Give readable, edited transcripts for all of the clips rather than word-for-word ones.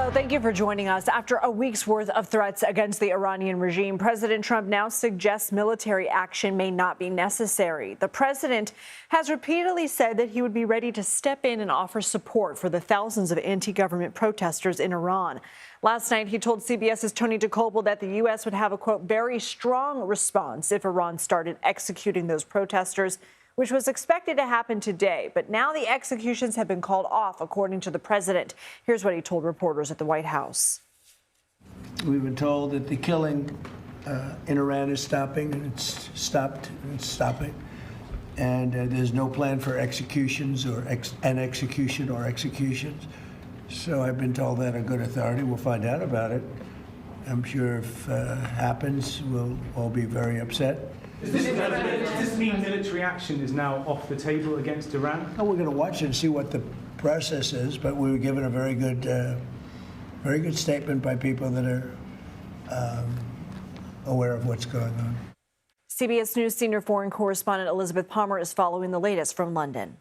Hello, thank you for joining us. After a week's worth of threats against the Iranian regime, President Trump now suggests military action may not be necessary. The president has repeatedly said that he would be ready to step in and offer support for the thousands of anti-government protesters in Iran. Last night, he told CBS's Tony DeCopel that the U.S. would have a, quote, very strong response if Iran started executing those protesters, which was expected to happen today. But now the executions have been called off, according to the president. Here's what he told reporters at the White House. We've been told that the killing in Iran is stopping, and it's stopped, and it's stopping. And there's no plan for executions or an execution or executions. So I've been told that on good authority. We'll find out about it. I'm sure if it happens, we'll all be very upset. Does this mean military action is now off the table against Iran? Well, we're going to watch it and see what the process is, but we were given a very good statement by people that are aware of what's going on. CBS News senior foreign correspondent Elizabeth Palmer is following the latest from London.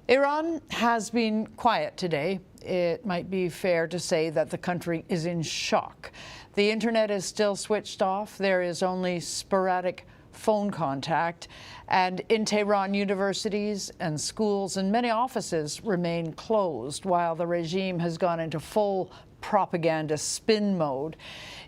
Iran has been quiet today. It might be fair to say that the country is in shock. The internet is still switched off. There is only sporadic phone contact, and in Tehran, universities and schools and many offices remain closed while the regime has gone into full propaganda spin mode.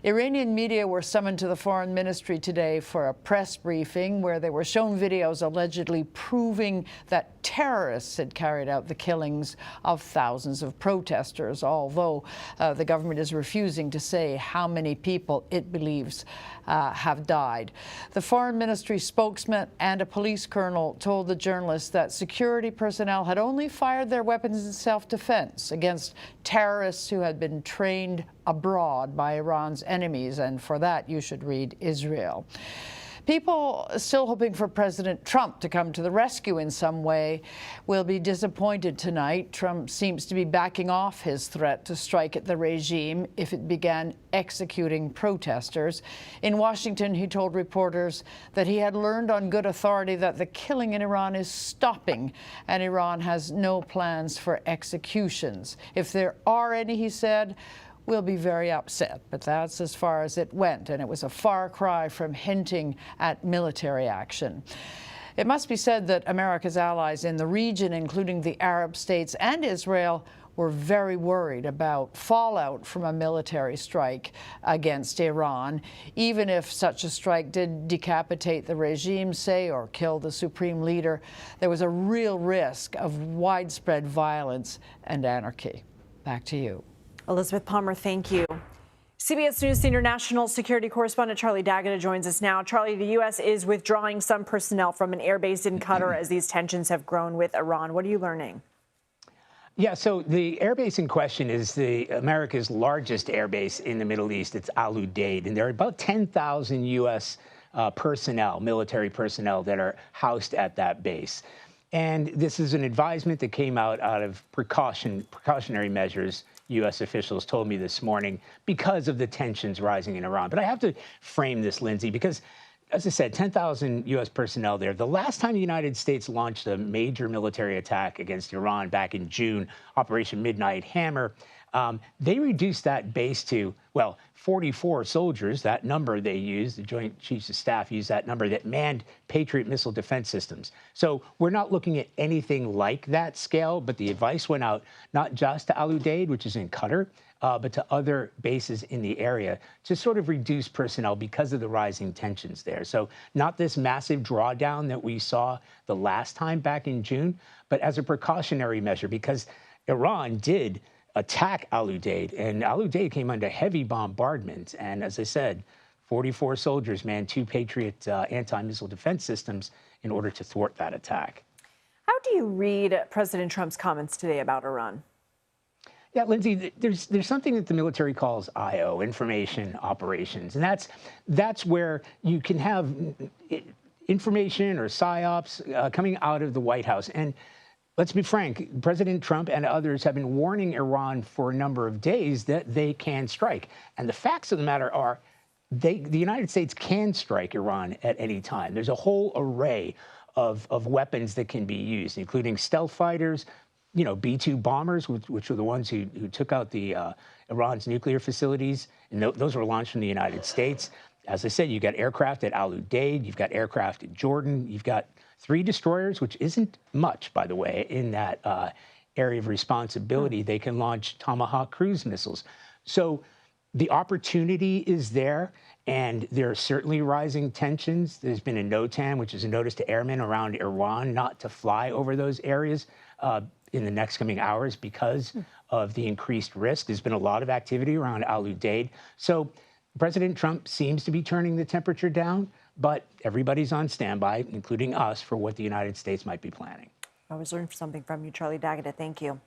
Iranian media were summoned to the foreign ministry today for a press briefing where they were shown videos allegedly proving that terrorists had carried out the killings of thousands of protesters, although the government is refusing to say how many people it believes have died. The foreign ministry spokesman and a police colonel told the journalists that security personnel had only fired their weapons in self-defense against terrorists who had been trained abroad by Iran's enemies, and for that you should read Israel. People still hoping for President Trump to come to the rescue in some way will be disappointed tonight. Trump seems to be backing off his threat to strike at the regime if it began executing protesters. In Washington, he told reporters that he had learned on good authority that the killing in Iran is stopping, and Iran has no plans for executions. If there are any, he said, we'll be very upset, but that's as far as it went, and it was a far cry from hinting at military action. It must be said that America's allies in the region, including the Arab states and Israel, were very worried about fallout from a military strike against Iran. Even if such a strike did decapitate the regime, say, or kill the supreme leader, there was a real risk of widespread violence and anarchy. Back to you. Elizabeth Palmer, thank you. CBS News senior national security correspondent Charlie D'Agata joins us now. Charlie, the U.S. is withdrawing some personnel from an airbase in Qatar as these tensions have grown with Iran. What are you learning? Yeah, so the airbase in question is America's largest airbase in the Middle East. It's Al Udeid, and there are about 10,000 U.S. personnel, military personnel, that are housed at that base. And this is an advisement that came out of precautionary measures, U.S. officials told me this morning, because of the tensions rising in Iran. But I have to frame this, Lindsay, because, as I said, 10,000 U.S. personnel there. The last time the United States launched a major military attack against Iran back in June, Operation Midnight Hammer, they reduced that base to, well, 44 soldiers. That number they used, the Joint Chiefs of Staff used that number, that manned Patriot missile defense systems. So we're not looking at anything like that scale, but the advice went out not just to Al Udeid, which is in Qatar, but to other bases in the area to sort of reduce personnel because of the rising tensions there. So not this massive drawdown that we saw the last time back in June, but as a precautionary measure, because Iran did attack Al Udeid, and Al Udeid came under heavy bombardment. And as I said, 44 soldiers manned 2 Patriot anti-missile defense systems in order to thwart that attack. How do you read President Trump's comments today about Iran? Yeah, Lindsay, there's something that the military calls IO, information operations, and that's where you can have information or psyops coming out of the White House. And let's be frank, President Trump and others have been warning Iran for a number of days that they can strike. And the facts of the matter are the United States can strike Iran at any time. There's a whole array of weapons that can be used, including stealth fighters, B-2 bombers, which were the ones who took out the Iran's nuclear facilities, and those were launched from the United States. As I said, you've got aircraft at Al Udeid, you've got aircraft in Jordan, you've got 3 destroyers, which isn't much, by the way, in that area of responsibility. They can launch Tomahawk cruise missiles. So the opportunity is there, and there are certainly rising tensions. There's been a NOTAM, which is a notice to airmen around Iran not to fly over those areas in the next coming hours because of the increased risk. There's been a lot of activity around Al Udeid. So President Trump seems to be turning the temperature down, but everybody's on standby, including us, for what the United States might be planning. I always learn something from you, Charlie D'Agata. Thank you.